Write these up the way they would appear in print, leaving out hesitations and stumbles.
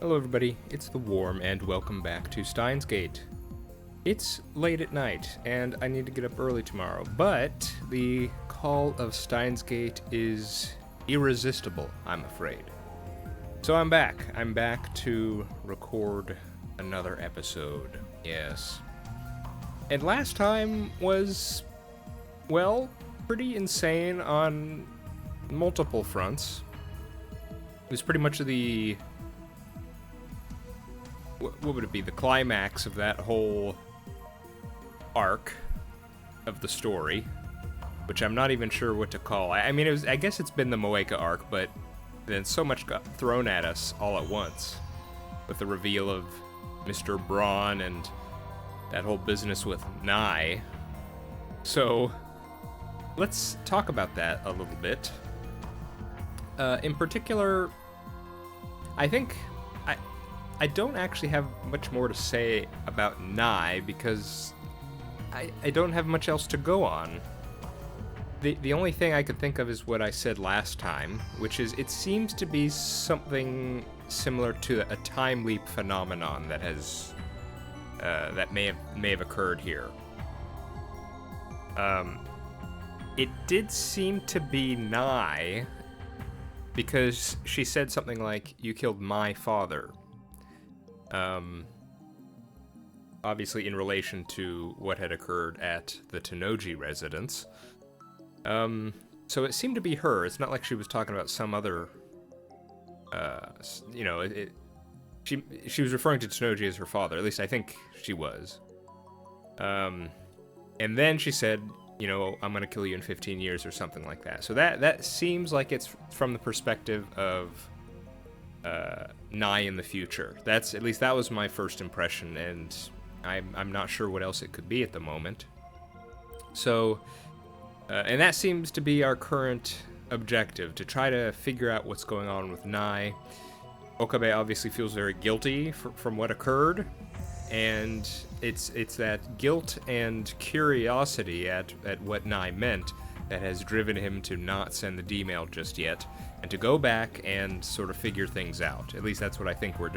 Hello everybody, it's the Warm, and welcome back to Steins. It's late at night, and I need to get up early tomorrow, but the call of Steins is irresistible, I'm afraid. So I'm back. I'm back to record another episode, yes. And last time was, well, pretty insane on multiple fronts. It was pretty much the... what would it be? The climax of that whole arc of the story, which I'm not even sure what to call. I mean, I guess it's been the Moeka arc, but then so much got thrown at us all at once with the reveal of Mr. Braun and that whole business with Nye. So let's talk about that a little bit. In particular, I think I don't actually have much more to say about Nye because I don't have much else to go on. The only thing I could think of is what I said last time, which is it seems to be something similar to a time leap phenomenon that has that may have occurred here. It did seem to be Nye because she said something like, "You killed my father." Obviously in relation to what had occurred at the Tennoji residence. So it seemed to be her. It's not like she was talking about some other, she was referring to Tennoji as her father. At least I think she was. And then she said, I'm gonna kill you in 15 years or something like that. So that seems like it's from the perspective of Nye in the future. At least that was my first impression, and I'm not sure what else it could be at the moment. So, and that seems to be our current objective, to try to figure out what's going on with Nye. Okabe obviously feels very guilty from what occurred, and it's that guilt and curiosity at what Nye meant that has driven him to not send the D-mail just yet, and to go back and sort of figure things out. At least that's what I think what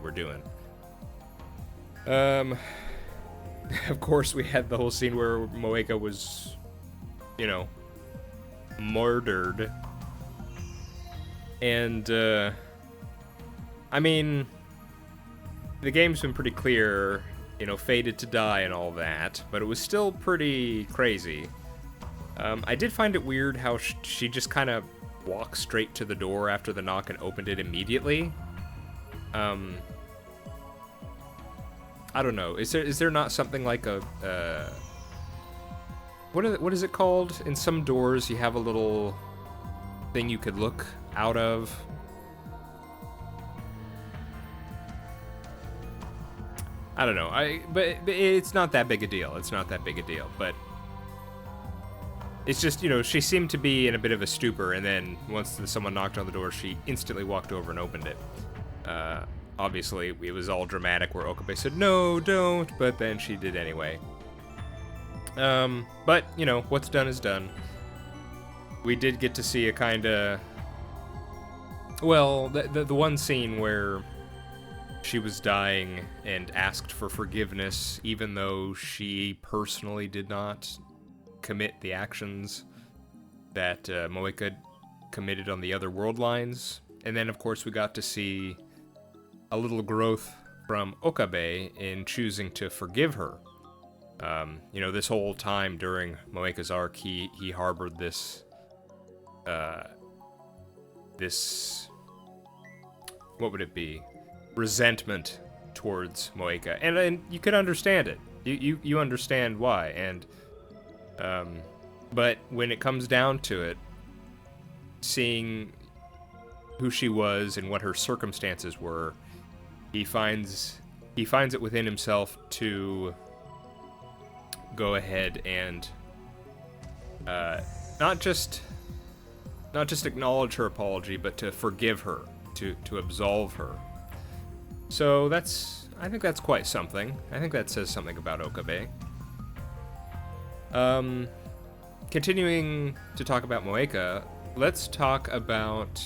we're doing. Of course, we had the whole scene where Moeka was, murdered. And, I mean, the game's been pretty clear, fated to die and all that, but it was still pretty crazy. I did find it weird how she just kind of walked straight to the door after the knock and opened it immediately. I don't know. Is there not something like a what is it called? In some doors, you have a little thing you could look out of. I don't know. But it's not that big a deal. It's not that big a deal. But it's just, she seemed to be in a bit of a stupor, and then once someone knocked on the door, she instantly walked over and opened it. Obviously, it was all dramatic where Okabe said, "No, don't," but then she did anyway. But, what's done is done. We did get to see a kind of... Well, the one scene where she was dying and asked for forgiveness, even though she personally did not commit the actions that Moeka committed on the other world lines. And then, of course, we got to see a little growth from Okabe in choosing to forgive her. This whole time during Moeka's arc, he harbored this, what would it be? Resentment towards Moeka. And you could understand it. You understand why. And, but when it comes down to it, seeing who she was and what her circumstances were, he finds it within himself to go ahead and not just acknowledge her apology, but to forgive her, to absolve her. So I think that's quite something. I think that says something about Okabe. Continuing to talk about Moeka, let's talk about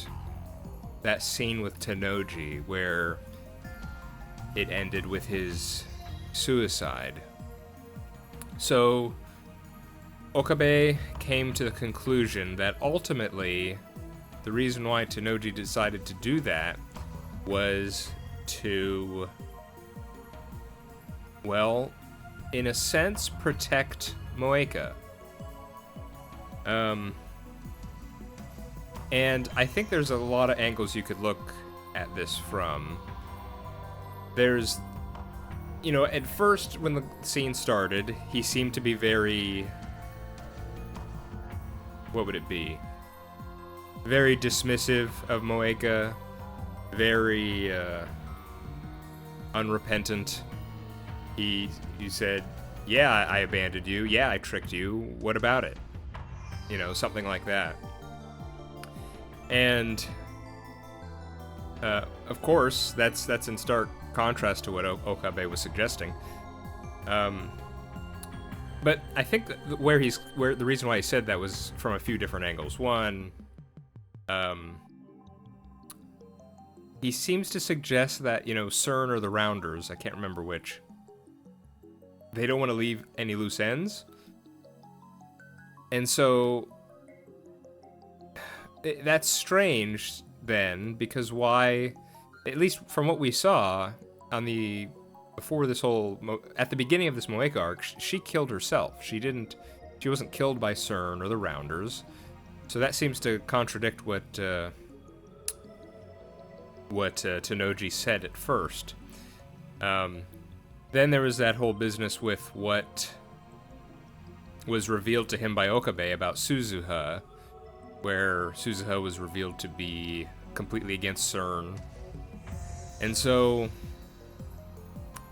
that scene with Tennoji where it ended with his suicide. So Okabe came to the conclusion that ultimately the reason why Tennoji decided to do that was to, well, in a sense, protect Moeka. And I think there's a lot of angles you could look at this from. There's, you know, at first when the scene started, he seemed to be very, what would it be? Very dismissive of Moeka, very unrepentant. He said, yeah, I abandoned you, yeah, I tricked you, what about it? You know, something like that. And of course, that's in stark contrast to what Okabe was suggesting. But I think that where the reason why he said that was from a few different angles. One, he seems to suggest that, you know, CERN or the Rounders, I can't remember which, they don't want to leave any loose ends. And so that's strange then, because why, at least from what we saw on the, before this whole, at the beginning of this Moeka arc, she killed herself. She wasn't killed by CERN or the Rounders. So that seems to contradict what Tennoji said at first. Then there was that whole business with what was revealed to him by Okabe about Suzuha, where Suzuha was revealed to be completely against CERN. And so,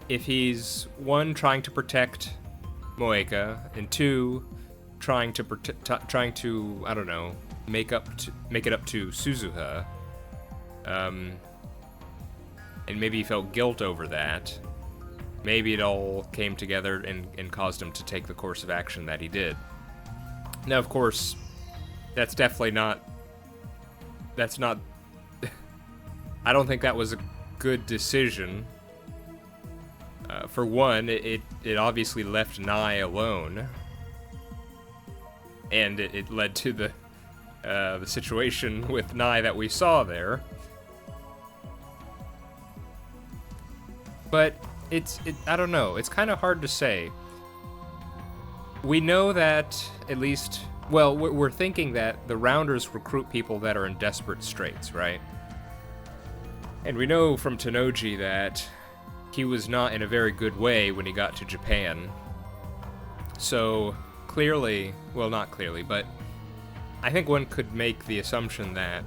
if he's, one, trying to protect Moeka, and two, trying to I don't know, make it up to Suzuha, and maybe he felt guilt over that, maybe it all came together and caused him to take the course of action that he did. Now, of course, that's definitely not, I don't think that was a good decision. For one, it obviously left Nai alone, and it led to the situation with Nai that we saw there. But I don't know, it's kind of hard to say. We know that, at least, well, we're thinking that the Rounders recruit people that are in desperate straits, right? And we know from Tennoji that he was not in a very good way when he got to Japan. So, clearly, well, not clearly, but I think one could make the assumption that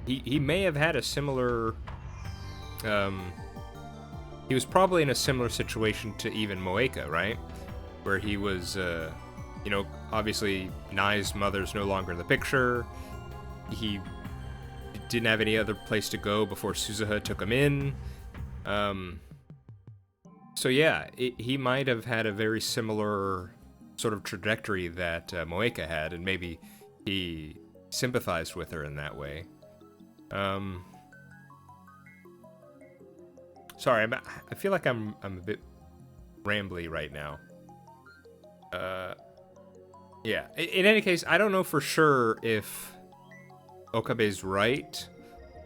he may have had a similar, he was probably in a similar situation to even Moeka, right? Where he was, you know, obviously Nai's mother's no longer in the picture. He didn't have any other place to go before Suzuha took him in. So yeah, he might have had a very similar sort of trajectory that Moeka had, and maybe he sympathized with her in that way. Sorry, I feel like I'm a bit rambly right now. Yeah. In any case, I don't know for sure if Okabe's right,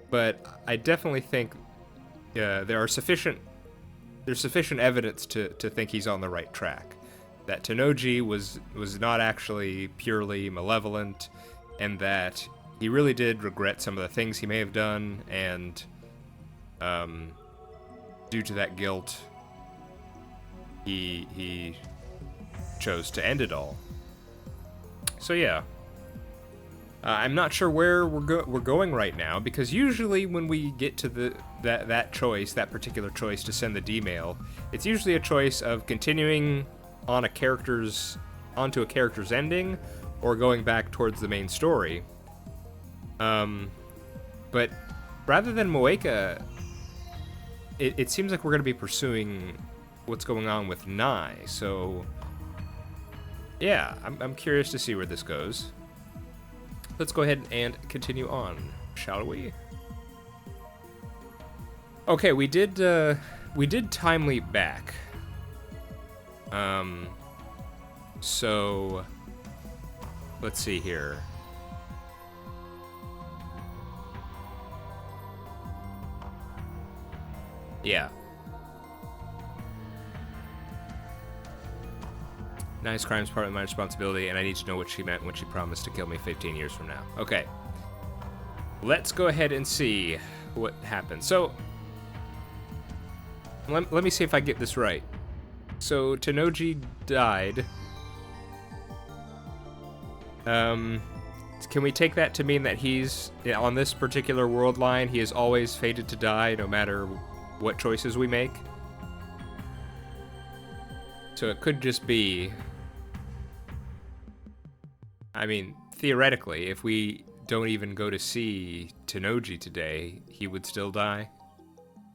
but I definitely think there's sufficient evidence to think he's on the right track. That Tennoji was not actually purely malevolent, and that he really did regret some of the things he may have done, and due to that guilt, he chose to end it all. So yeah, I'm not sure where we're going right now, because usually when we get to that particular choice to send the D-mail, it's usually a choice of continuing on onto a character's ending, or going back towards the main story. But rather than Moeka, it seems like we're going to be pursuing what's going on with Nai. So yeah, I'm curious to see where this goes. Let's go ahead and continue on, shall we? Okay, we did time leap back. So let's see here. Yeah. Nice crimes partly my responsibility, and I need to know what she meant when she promised to kill me 15 years from now. Okay. Let's go ahead and see what happened. So, let me see if I get this right. So, Tennoji died. Can we take that to mean that he's, on this particular world line, he is always fated to die no matter what choices we make? So it could just be... I mean, theoretically, if we don't even go to see Tennoji today, he would still die.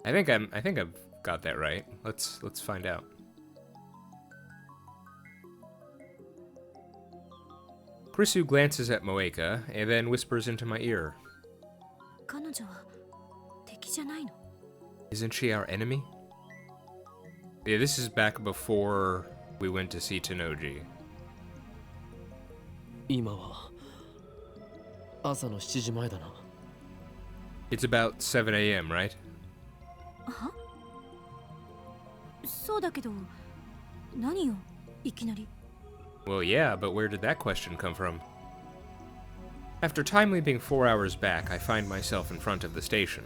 I think I've got that right. Let's find out. Krisu glances at Moeka and then whispers into my ear. Isn't she our enemy? Yeah, this is back before we went to see Tennoji. It's about 7 a.m., right? Huh? Well, yeah, but where did that question come from? After time leaping 4 hours back, I find myself in front of the station.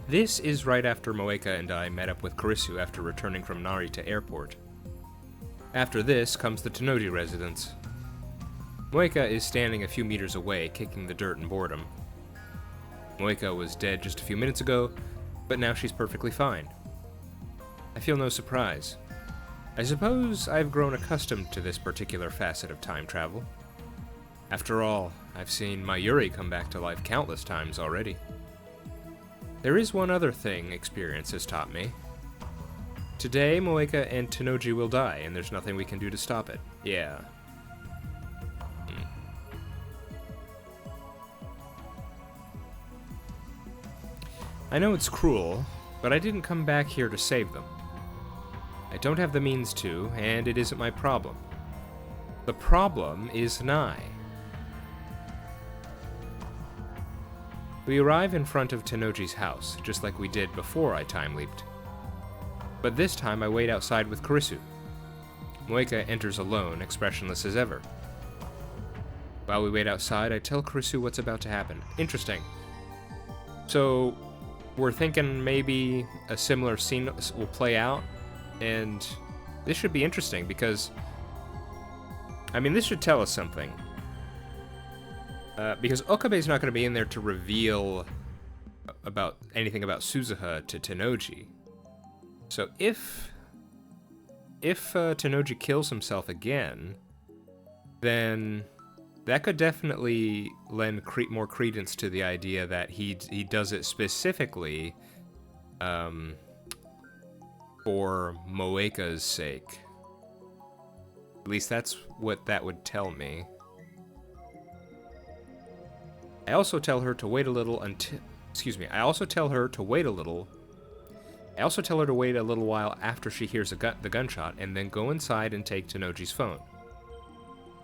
This is right after Moeka and I met up with Krisu after returning from Narita Airport. After this comes the Tennoji residence. Moeka is standing a few meters away, kicking the dirt in boredom. Moeka was dead just a few minutes ago, but now she's perfectly fine. I feel no surprise. I suppose I've grown accustomed to this particular facet of time travel. After all, I've seen Mayuri come back to life countless times already. There is one other thing experience has taught me. Today, Moeka and Tennoji will die, and there's nothing we can do to stop it. Yeah. I know it's cruel, but I didn't come back here to save them. I don't have the means to, and it isn't my problem. The problem is Nai. We arrive in front of Tennoji's house, just like we did before I time leaped. But this time I wait outside with Krisu. Moeka enters alone, expressionless as ever. While we wait outside, I tell Krisu what's about to happen. Interesting. So, we're thinking maybe a similar scene will play out, and this should be interesting because, I mean, this should tell us something. Because Okabe's not going to be in there to reveal about anything about Suzuha to Tennoji. So if Tennoji kills himself again, then that could definitely lend more credence to the idea that he does it specifically for Moeka's sake. At least that's what that would tell me. I also tell her to wait a little until... Excuse me. I also tell her to wait a little while after she hears the gunshot, and then go inside and take Tennoji's phone.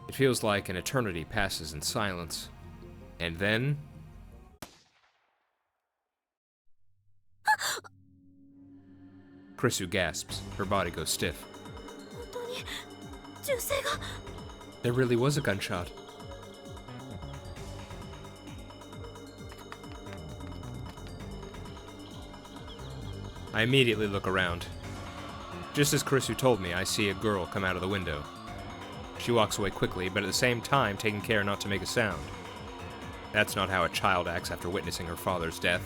It feels like an eternity passes in silence. And then... Krisu gasps. Her body goes stiff. There really was a gunshot. I immediately look around. Just as Krisu told me, I see a girl come out of the window. She walks away quickly, but at the same time taking care not to make a sound. That's not how a child acts after witnessing her father's death.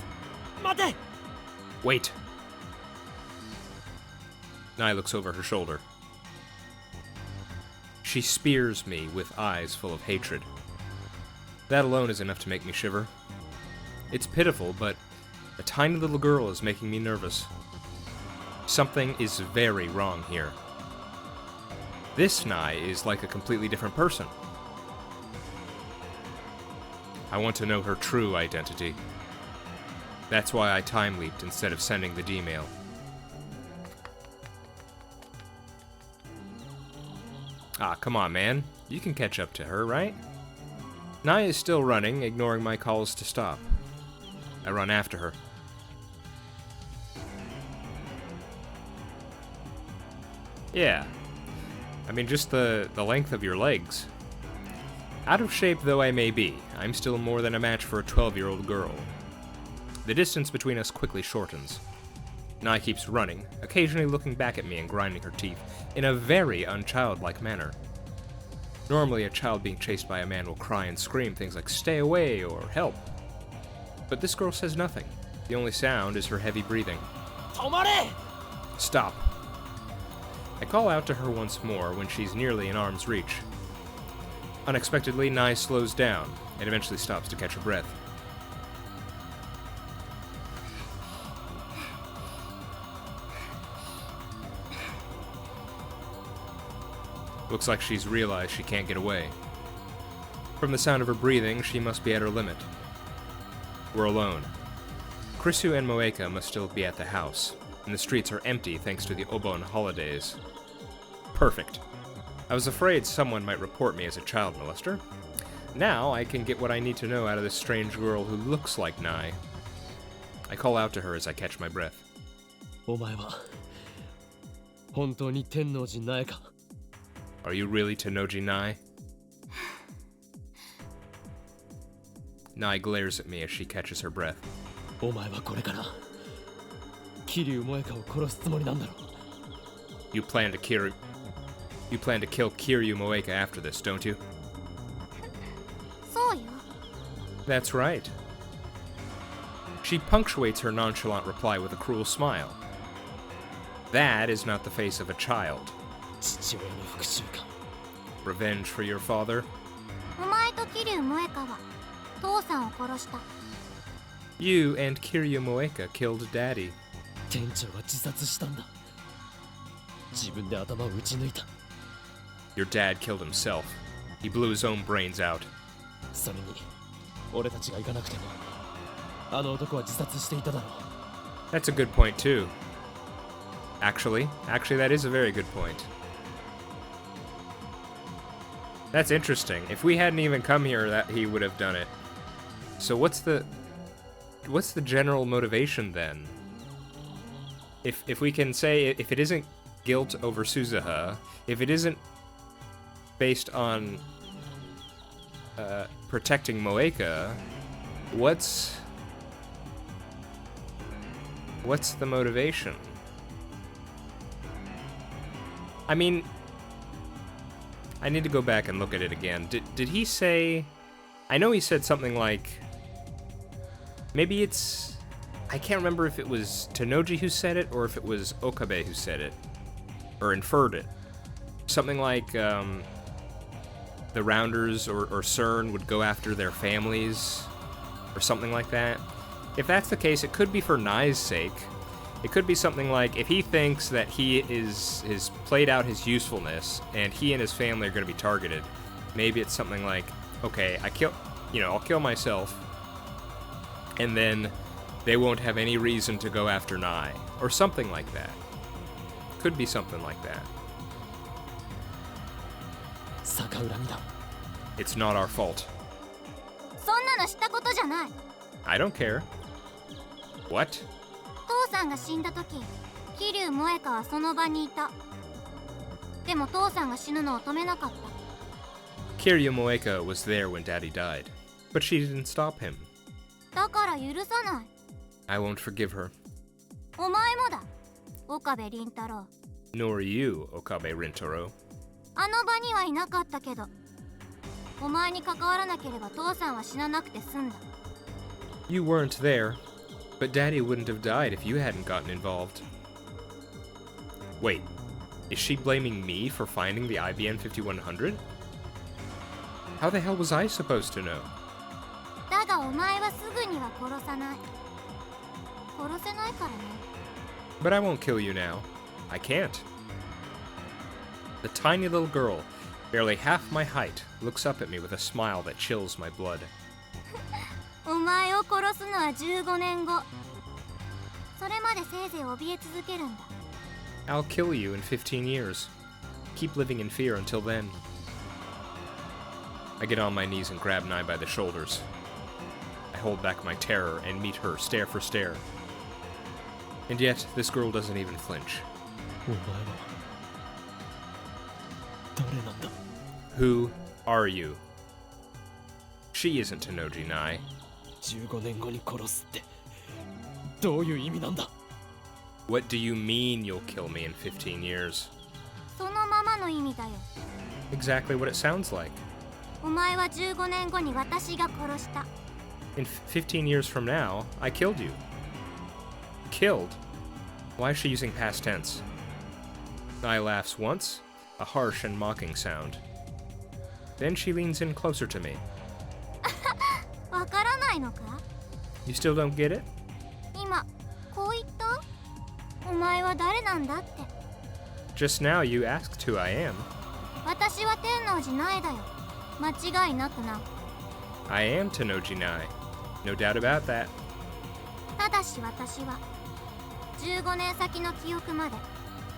Mate! Wait! Nai looks over her shoulder. She spears me with eyes full of hatred. That alone is enough to make me shiver. It's pitiful, but a tiny little girl is making me nervous. Something is very wrong here. This Nai is like a completely different person. I want to know her true identity. That's why I time-leaped instead of sending the D-mail. Ah, come on, man. You can catch up to her, right? Nai is still running, ignoring my calls to stop. I run after her. Yeah. I mean, just the length of your legs. Out of shape though I may be, I'm still more than a match for a 12-year-old girl. The distance between us quickly shortens. Nai keeps running, occasionally looking back at me and grinding her teeth, in a very unchildlike manner. Normally, a child being chased by a man will cry and scream things like "stay away" or "help." But this girl says nothing. The only sound is her heavy breathing. Tomare! Stop. I call out to her once more when she's nearly in arm's reach. Unexpectedly, Nai slows down and eventually stops to catch her breath. Looks like she's realized she can't get away. From the sound of her breathing, she must be at her limit. We're alone. Krisu and Moeka must still be at the house, and the streets are empty thanks to the Obon holidays. Perfect. I was afraid someone might report me as a child molester. Now I can get what I need to know out of this strange girl who looks like Nai. I call out to her as I catch my breath. お前は本当に天王寺苗か? Are you really Tennoji Nai? Nai glares at me as she catches her breath. お前はこれから桐生萌香を殺すつもりなんだろ? You plan to kill Kiryu Moeka after this, don't you? そうよ。 That's right. She punctuates her nonchalant reply with a cruel smile. That is not the face of a child. 父親の復讐か? Revenge for your father? お前と桐生萌香は父さんを殺した。 You and Kiryu Moeka killed Daddy. 店長が自殺したんだ。自分で頭を撃ち抜いた。 Your dad killed himself. He blew his own brains out. それに俺たちが行かなくてもあの男は自殺していただろう。 That's a good point too. Actually, that is a very good point. That's interesting. If we hadn't even come here, that he would have done it. So what's the general motivation then? If we can say, if it isn't guilt over Suzuha, if it isn't based on protecting Moeka, what's the motivation? I mean, I need to go back and look at it again. Did he say... I know he said something like... Maybe it's... I can't remember if it was Tennoji who said it, or if it was Okabe who said it. Or inferred it. Something like, the Rounders or CERN would go after their families, or something like that. If that's the case, it could be for Nai's sake. It could be something like, if he thinks that he has played out his usefulness, and he and his family are going to be targeted, maybe it's something like, okay, I'll kill myself, and then they won't have any reason to go after Nai, or something like that. Could be something like that. 逆恨みだ。 It's not our fault. そんなのしたことじゃない。 I don't care. What? 父さんが死んだ時、桐生萌香はその場にいた。でも父さんが死ぬのを止めなかった。 Kiryu Moeka was there when Daddy died, but she didn't stop him. だから許さない。 I won't forgive her. お前もだ、岡部倫太郎。 Nor you, Okabe Rintaro. あの場にはいなかったけど、お前に関わらなければ父さんは死ななくて済んだ。 You weren't there, but Daddy wouldn't have died if you hadn't gotten involved. Wait, is she blaming me for finding the IBM 5100? How the hell was I supposed to know? だがお前はすぐには殺さない。殺せないからね。 But I won't kill you now. I can't. The tiny little girl, barely half my height, looks up at me with a smile that chills my blood. お前を殺すのは15年後。でせいぜい怯え続けるんだ。 I'll kill you in 15 years. Keep living in fear until then. I get on my knees and grab Nai by the shoulders. I hold back my terror and meet her stare for stare. And yet, this girl doesn't even flinch. お前は誰なんだ？ Who are you? She isn't Tenoji Nai. 15年後に殺すってどういう意味なんだ？ What do you mean you'll kill me in 15 years? そのままの意味だよ。 Exactly what it sounds like. お前は15年後に私が殺した。 In 15 years from now, I killed you. Killed? Why is she using past tense? Nai laughs once, a harsh and mocking sound. Then she leans in closer to me. わからないのか？ You still don't get it? 今こう言った？お前は誰なんだって。 Just now you asked who I am. 私は天王寺苗だよ。間違いなくな。 I am Tenoji Nai. No doubt about that. ただし私は15年先の記憶まで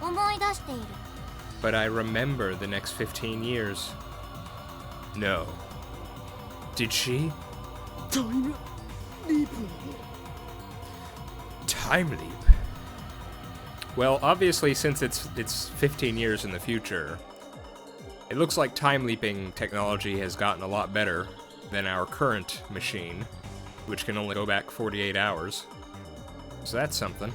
思い出している。 But I remember the next 15 years. No. Did she? タイムリープ。 Time leap? Well, obviously, since it's 15 years in the future, it looks like time leaping technology has gotten a lot better than our current machine, which can only go back 48 hours. So that's something.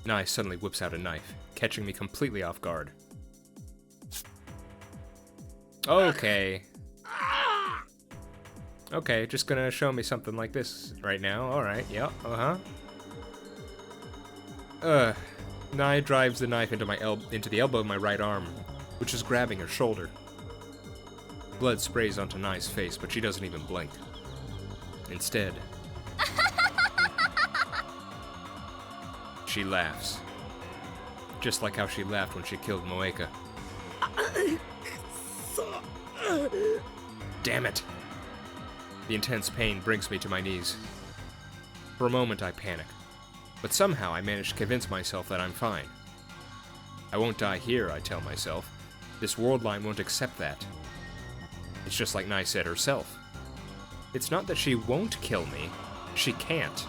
Nai suddenly whips out a knife, catching me completely off guard. Okay. Okay, just gonna show me something like this right now. Alright, yep, Nai drives the knife into into the elbow of my right arm, which is grabbing her shoulder. Blood sprays onto Nai's face, but she doesn't even blink. Instead, she laughs. Just like how she laughed when she killed Moeka. Damn it! The intense pain brings me to my knees. For a moment I panic, but somehow I manage to convince myself that I'm fine. I won't die here, I tell myself. This world line won't accept that. It's just like Nai said herself. It's not that she won't kill me, she can't.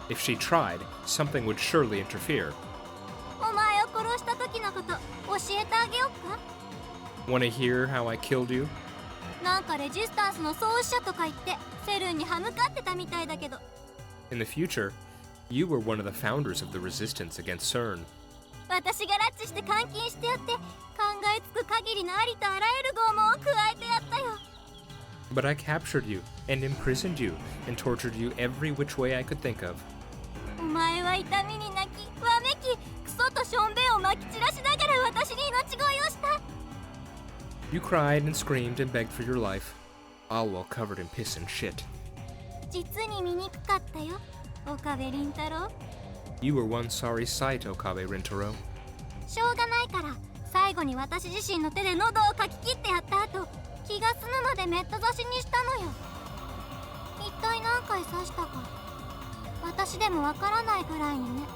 If she tried, something would surely interfere. お前を殺した時のこと教えてあげよっか。 Wanna hear how I killed you? なんかレジスタンスの創始者とか言ってセルンに歯向かってたみたいだけど。 In the future, you were one of the founders of the resistance against CERN. 私が拉致して監禁してやって考えつく限りのありとあらゆる拷問を加えてやったよ。 But I captured you, and imprisoned you, and tortured you every which way I could think of. お前は痛みに泣き、わめき、クソとしょんべんをまき散らしながら私に命乞いをした。 You cried and screamed and begged for your life, all while covered in piss and shit. 実に醜かったよ、岡部倫太郎。 You were one sorry sight, Okabe Rintaro. しょうがないから最後に私自身の手で喉をかき切ってやった後、気が済むまでメット刺しにしたのよ。一体何回刺したか私でもわからないぐらいにね。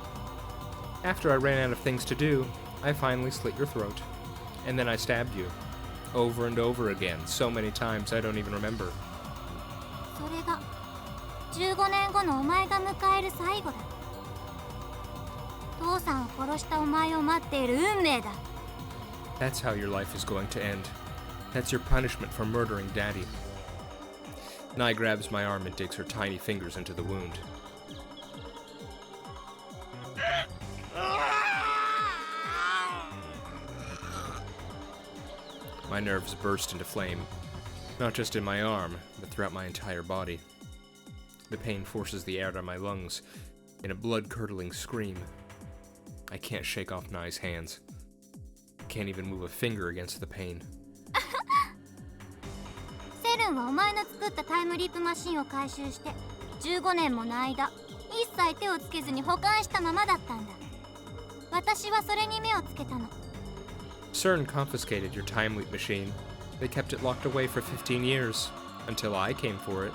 After I ran out of things to do, I finally slit your throat. And then I stabbed you. Over and over again, so many times I don't even remember. それが15年後のお前が迎える最後だ。父さんを殺したお前を待っている運命だ。 That's how your life is going to end. That's your punishment for murdering Daddy. Nai grabs my arm and digs her tiny fingers into the wound. My nerves burst into flame, not just in my arm, but throughout my entire body. The pain forces the air out of my lungs in a blood-curdling scream. I can't shake off Nai's hands. Can't even move a finger against the pain. セルンはお前の作ったタイムリープマシンを回収して15年もの間一切手をつけずに保管したままだったんだ。私はそれに目をつけたの。 CERN confiscated your time leap machine. They kept it locked away for 15 years. until I came for it.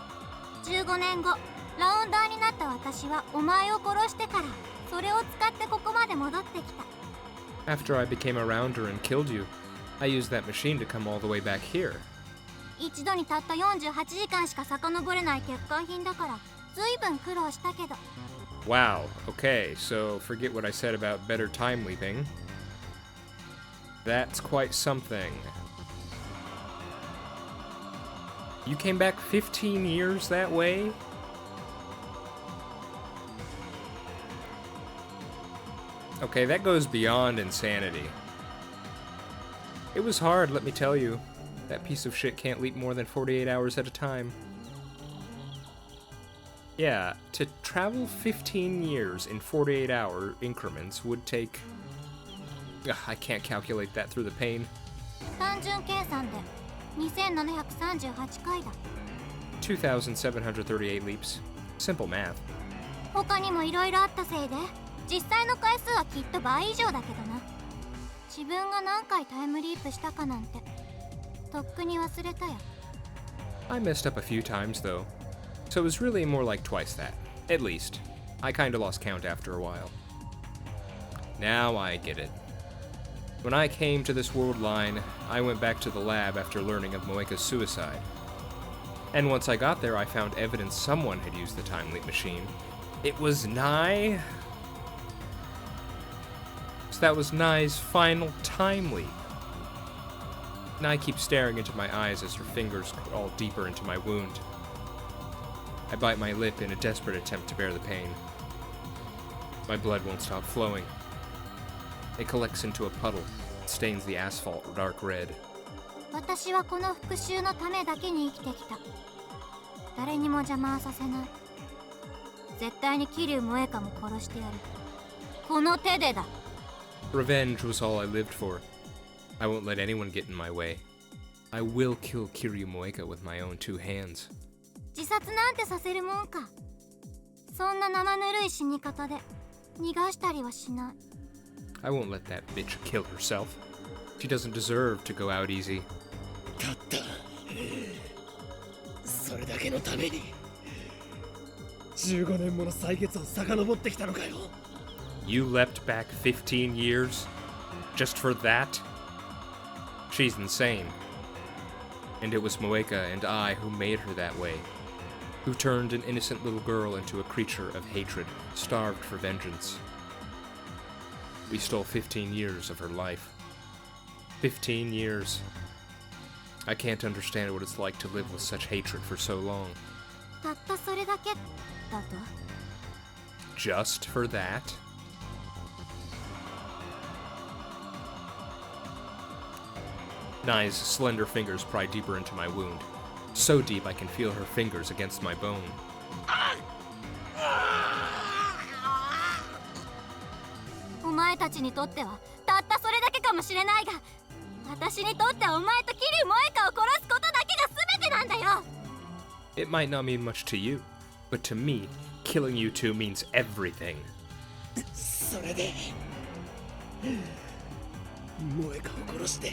15年後ラウンダーになった私はお前を殺してからそれを使ってここまで戻ってきた。 After I became a rounder and killed you, I used that machine to come all the way back here. 一度にたった48時間しか遡れない欠陥品だから随分苦労したけど。 Wow, okay, so forget what I said about better time leaping. That's quite something. You came back 15 years that way? Okay, that goes beyond insanity. It was hard, let me tell you. That piece of shit can't leap more than 48 hours at a time. Yeah, to travel 15 years in 48-hour increments would take... Ugh, I can't calculate that through the pain. 単純計算で2738回だ。 2,738 leaps. Simple math. 他にもいろいろあったせいで実際の回数はきっと倍以上だけどな。自分が何回タイムリープしたかなんてとっくに忘れたよ。 I messed up a few times, though. So it was really more like twice that. At least. I kinda lost count after a while. Now I get it. When I came to this world line, I went back to the lab after learning of Moeka's suicide. And once I got there, I found evidence someone had used the time leap machine. It was Nai. So that was Nai's final time leap. Nai keeps staring into my eyes as her fingers crawl deeper into my wound. I bite my lip in a desperate attempt to bear the pain. My blood won't stop flowing. It collects into a puddle, stains the asphalt dark red. 私はこの復讐のためだけに生きてきた。誰にも邪魔はさせない。絶対に桐生萌香も殺してやる。この手でだ。 Revenge was all I lived for. I won't let anyone get in my way. I will kill Kiryu Moeka with my own two hands. 自殺なんてさせるもんか。そんな生ぬるい死に方で逃がしたりはしない。 I won't let that bitch kill herself. She doesn't deserve to go out easy. 勝った。それだけのために15年もの歳月を遡ってきたのかよ。 You leapt back 15 years? Just for that? She's insane. And it was Moeka and I who made her that way. Who turned an innocent little girl into a creature of hatred, starved for vengeance. We stole 15 years of her life. 15 years. I can't understand what it's like to live with such hatred for so long. たったそれだけだと。 Just for that? Nai's slender fingers pry deeper into my wound. So deep I can feel her fingers against my bone. お前たちにとってはたったそれだけかもしれないが、私にとってはお前と桐生萌香を殺すことだけが全てなんだよ。 It might not mean much to you, but to me, killing you two means everything. それで萌香を殺して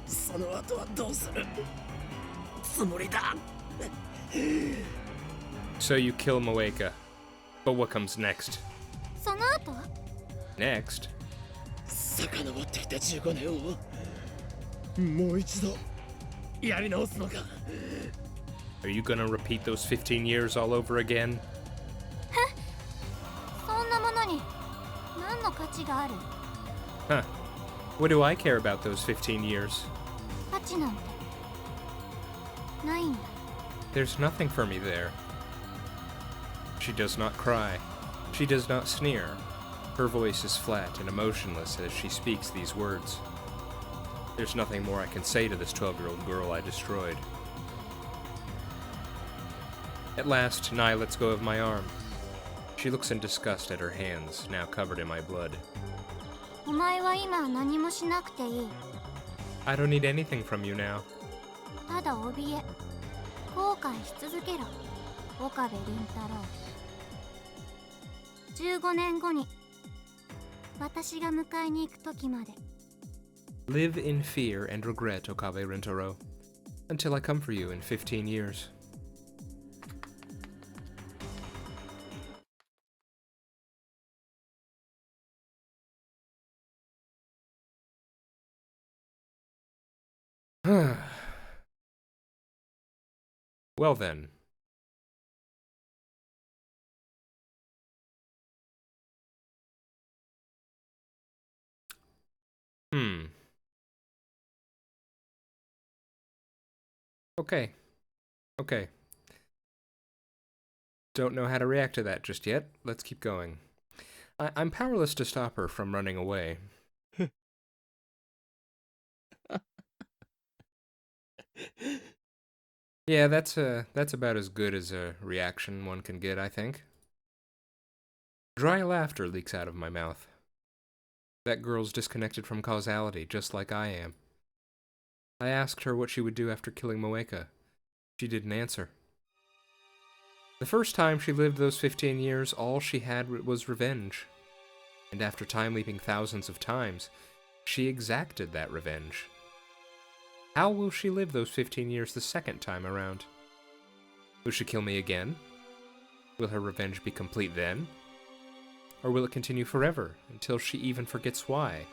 その後はどうするつもりだ。 So you kill Moeka. But what comes next? その後 Next? 遡ってきた15年をもう一度やり直すのか。 Are you gonna repeat those 15 years all over again? そんなものに何の価値がある？ Huh. What do I care about those 15 years? 価値なんてないんだ。 There's nothing for me there. She does not cry. She does not sneer. Her voice is flat and emotionless as she speaks these words. There's nothing more I can say to this 12-year-old girl I destroyed. At last, Nai lets go of my arm. She looks in disgust at her hands, now covered in my blood. お前は今何もしなくていい。 I don't need anything from you now. ただ怯え、後悔し続けろ、岡部倫太郎。15年後に私が迎えに行く時まで。 Live in fear and regret, Okabe Rintaro. Until I come for you in 15 years. Well then. Okay. Okay. Don't know how to react to that just yet. Let's keep going. I'm powerless to stop her from running away. Yeah, that's about as good as a reaction one can get, I think. Dry laughter leaks out of my mouth. That girl's disconnected from causality, just like I am. I asked her what she would do after killing Moeka. She didn't answer. The first time she lived those 15 years, all she had was revenge. And after time leaping thousands of times, she exacted that revenge. How will she live those 15 years the second time around? Will she kill me again? Will her revenge be complete then? Or will it continue forever, until she even forgets why?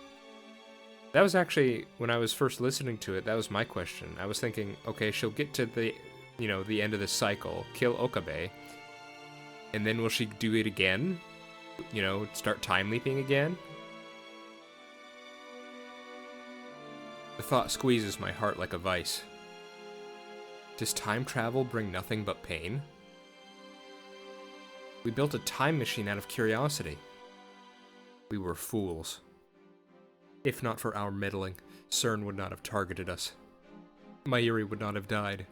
That was actually, when I was first listening to it, that was my question. I was thinking, okay, she'll get to the end of the cycle, kill Okabe, and then will she do it again? Start time leaping again? The thought squeezes my heart like a vice. Does time travel bring nothing but pain? We built a time machine out of curiosity. We were fools. If not for our meddling, CERN would not have targeted us. Mayuri would not have died.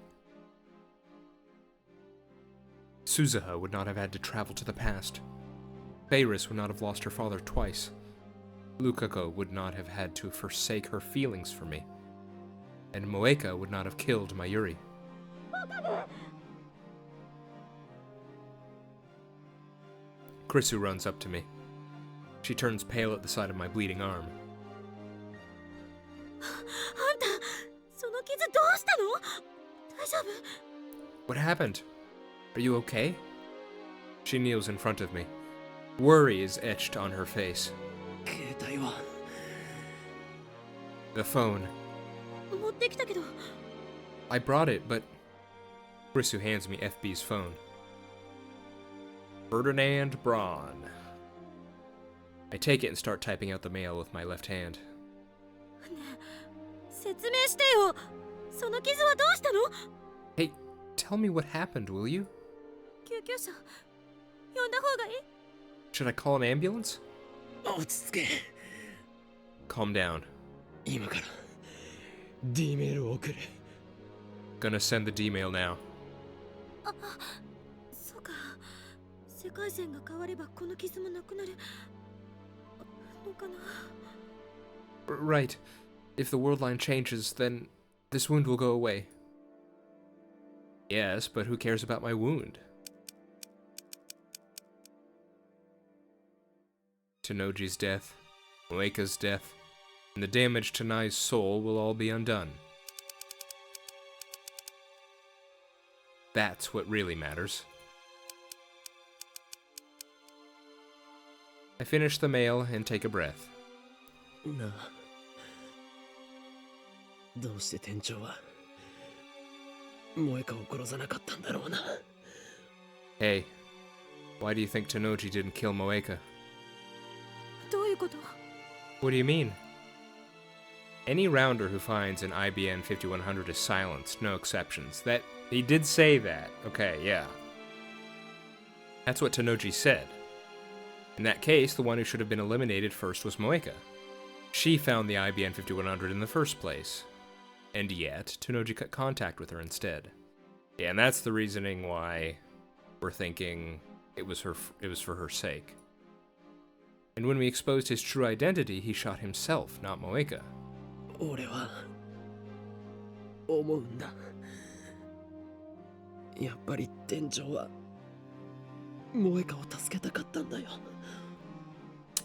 Suzuha would not have had to travel to the past. Beiris would not have lost her father twice. Lukako would not have had to forsake her feelings for me. And Moeka would not have killed Mayuri. Krisu runs up to me. She turns pale at the sight of my bleeding arm. What happened? Are you okay? She kneels in front of me. Worry is etched on her face. The phone. I brought it, but... Krisu hands me FB's phone. Ferdinand Braun. I take it and start typing out the mail with my left hand. Hey, tell me what happened, will you? Should I call an ambulance? Calm down. Gonna send the D-mail now. Right. If the world line changes, then this wound will go away. Yes, but who cares about my wound? Tenoji's death, Moeka's death, and the damage to Nai's soul will all be undone. That's what really matters. I finish the mail and take a breath. Hey, why do you think Tenoji didn't kill Moeka? What do you mean? Any rounder who finds an IBN 5100 is silenced, no exceptions. That he did say that. Okay, yeah. That's what Tenoji said. In that case, the one who should have been eliminated first was Moeka. She found the IBN 5100 in the first place. And yet, Tenoji cut contact with her instead. Yeah, and that's the reasoning why we're thinking it was for her sake. And when we exposed his true identity, he shot himself, not Moeka.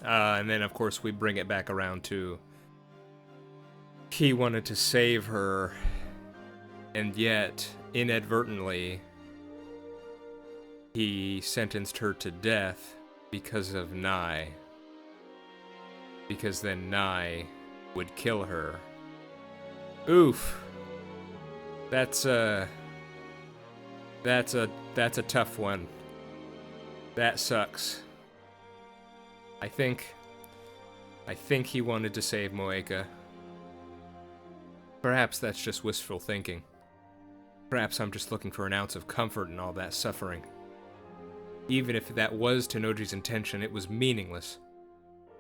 And then, of course, we bring it back around to he wanted to save her and yet, inadvertently, he sentenced her to death because of Nai. Because then Nai would kill her. Oof. That's a tough one. That sucks. I think he wanted to save Moeka. Perhaps that's just wistful thinking. Perhaps I'm just looking for an ounce of comfort in all that suffering. Even if that was Tenoji's intention, it was meaningless.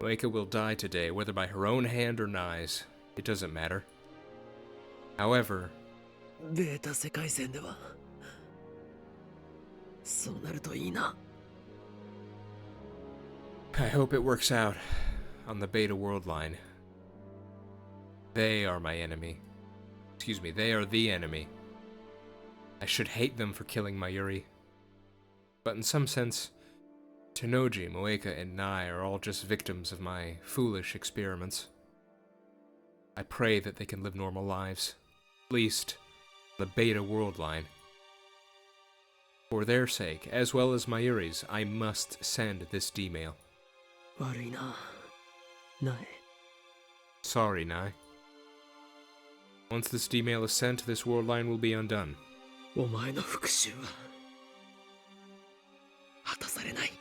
Moeka will die today, whether by her own hand or Nai's. It doesn't matter. However, ベータ世界線ではそうなるといいな。 I hope it works out on the Beta World line. They are my enemy. Excuse me, they are the enemy. I should hate them for killing Mayuri. But in some sense, Tenoji, Moeka, and Nai are all just victims of my foolish experiments. I pray that they can live normal lives. At least, the Beta World line. For their sake, as well as Mayuri's, I must send this D-mail. 悪いな。ない。 Sorry, Nai. Once this D-mail is sent, this world line will be undone. お前の復讐は果たされない。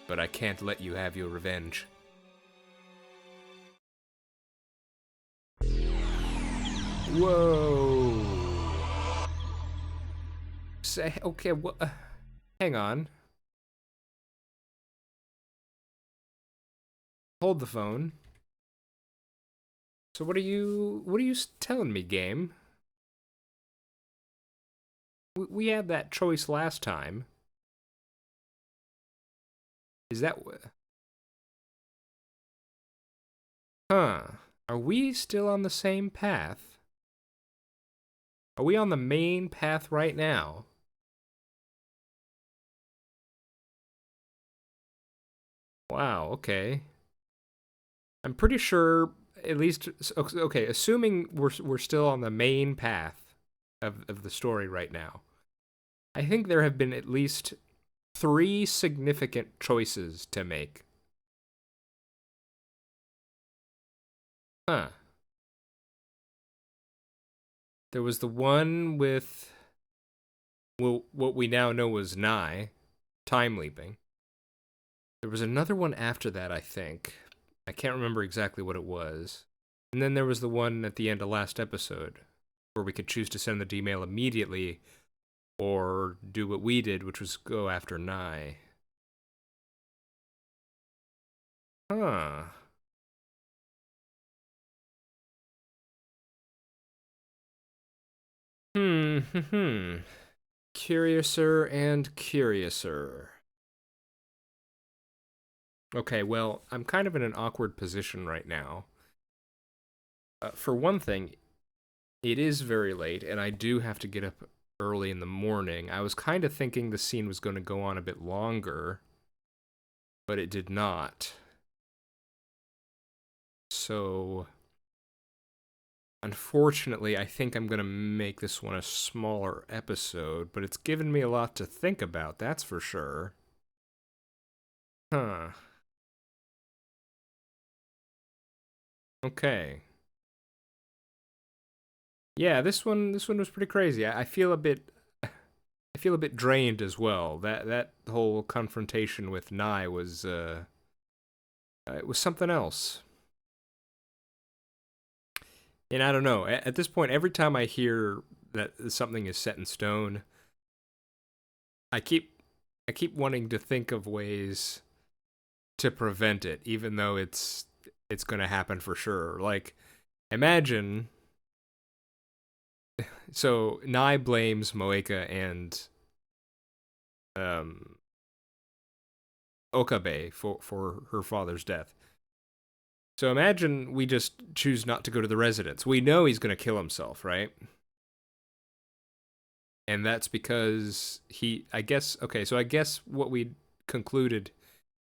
But I can't let you have your revenge. Whoa. Say, okay, what? Hang on. Hold the phone. So what are you telling me, game? We had that choice last time. Is that what? Huh. Are we still on the same path? Are we on the main path right now? Wow, okay. I'm pretty sure, at least, okay, assuming we're still on the main path of the story right now, I think there have been at least 3 significant choices to make. Huh. There was the one with, well, what we now know was Nai, time leaping. There was another one after that, I think. I can't remember exactly what it was. And then there was the one at the end of last episode, where we could choose to send the D-mail immediately, or do what we did, which was go after Nai. Huh. Curiouser and curiouser. Okay, well, I'm kind of in an awkward position right now. For one thing, it is very late, and I do have to get up early in the morning. I was kind of thinking the scene was going to go on a bit longer, but it did not. So, unfortunately, I think I'm going to make this one a smaller episode, but it's given me a lot to think about, that's for sure. Huh. Okay. Yeah, this one was pretty crazy. I feel a bit drained as well. That whole confrontation with Nai was it was something else. And I don't know, at this point, every time I hear that something is set in stone, I keep wanting to think of ways to prevent it, even though it's going to happen for sure. Like, imagine, so Nai blames Moeka and Okabe for her father's death. So imagine we just choose not to go to the residence. We know he's going to kill himself, right? And that's because I guess what we concluded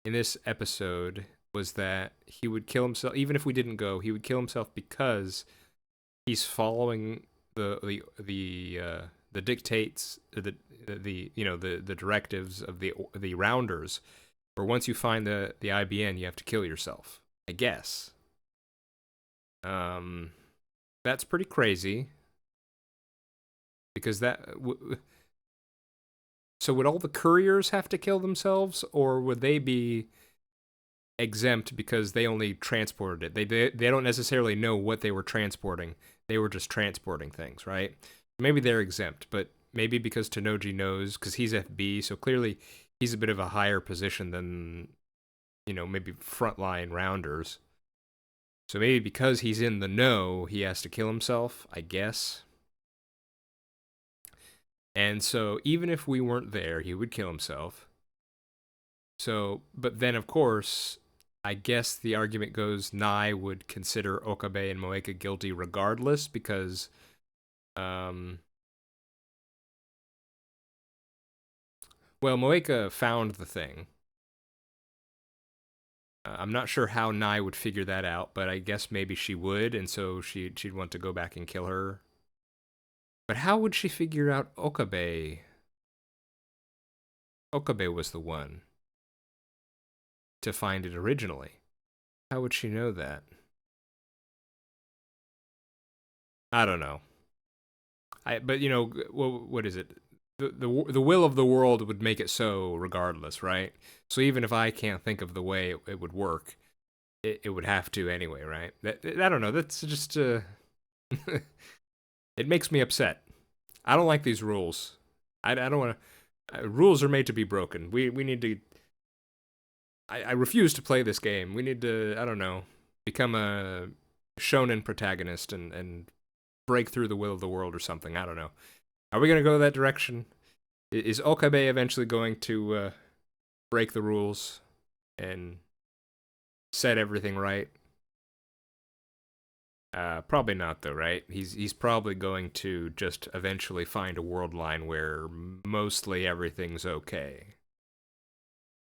in this episode was that he would kill himself, even if we didn't go, he would kill himself because he's following the dictates, the directives of the rounders, or once you find the IBN, you have to kill yourself. I guess. That's pretty crazy. Because so would all the couriers have to kill themselves, or would they be exempt because they only transported it? They don't necessarily know what they were transporting. They were just transporting things, right? Maybe they're exempt, but maybe because Tenoji knows, because he's FB, so clearly he's a bit of a higher position than, maybe frontline rounders. So maybe because he's in the know, he has to kill himself, I guess. And so even if we weren't there, he would kill himself. So, but then of course, I guess the argument goes Nai would consider Okabe and Moeka guilty regardless because, well, Moeka found the thing. I'm not sure how Nai would figure that out, but I guess maybe she would, and so she'd want to go back and kill her. But how would she figure out Okabe? Okabe was the one to find it originally. How would she know that? I don't know. But what is it? The will of the world would make it so regardless, right? So even if I can't think of the way it would work, it would have to anyway, right? I don't know. That's just it makes me upset. I don't like these rules. I don't want to. Rules are made to be broken. We need to. I refuse to play this game. We need to, I don't know, become a shonen protagonist and break through the will of the world or something. I don't know. Are we going to go that direction? Is Okabe eventually going to break the rules and set everything right? Probably not, though, right? He's probably going to just eventually find a world line where mostly everything's okay.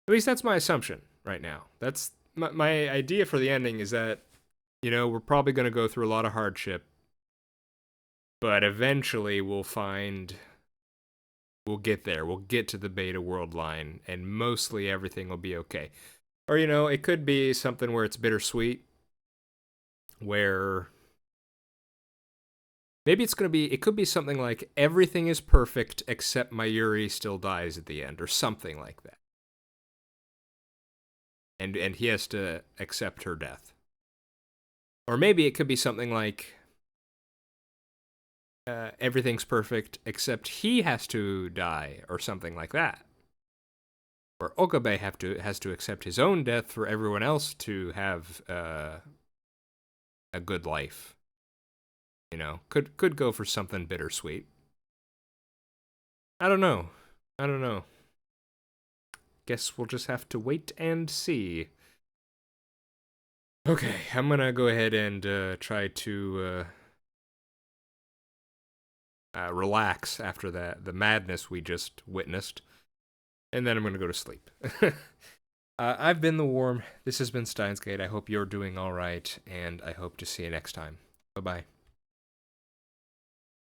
At least that's my assumption right now. That's my idea for the ending is that, we're probably going to go through a lot of hardship, but eventually we'll get there. We'll get to the beta world line, and mostly everything will be okay. Or, it could be something where it's bittersweet, where maybe it could be something like everything is perfect except Mayuri still dies at the end, or something like that. And he has to accept her death. Or maybe it could be something like everything's perfect except he has to die, or something like that. Or Okabe has to accept his own death for everyone else to have a good life. Could go for something bittersweet. I don't know. Guess we'll just have to wait and see. Okay, I'm gonna go ahead and try to relax after the madness we just witnessed, and then I'm gonna go to sleep. I've been The Worm. This has been Steins Gate. I hope you're doing all right, and I hope to see you next time. Bye-bye.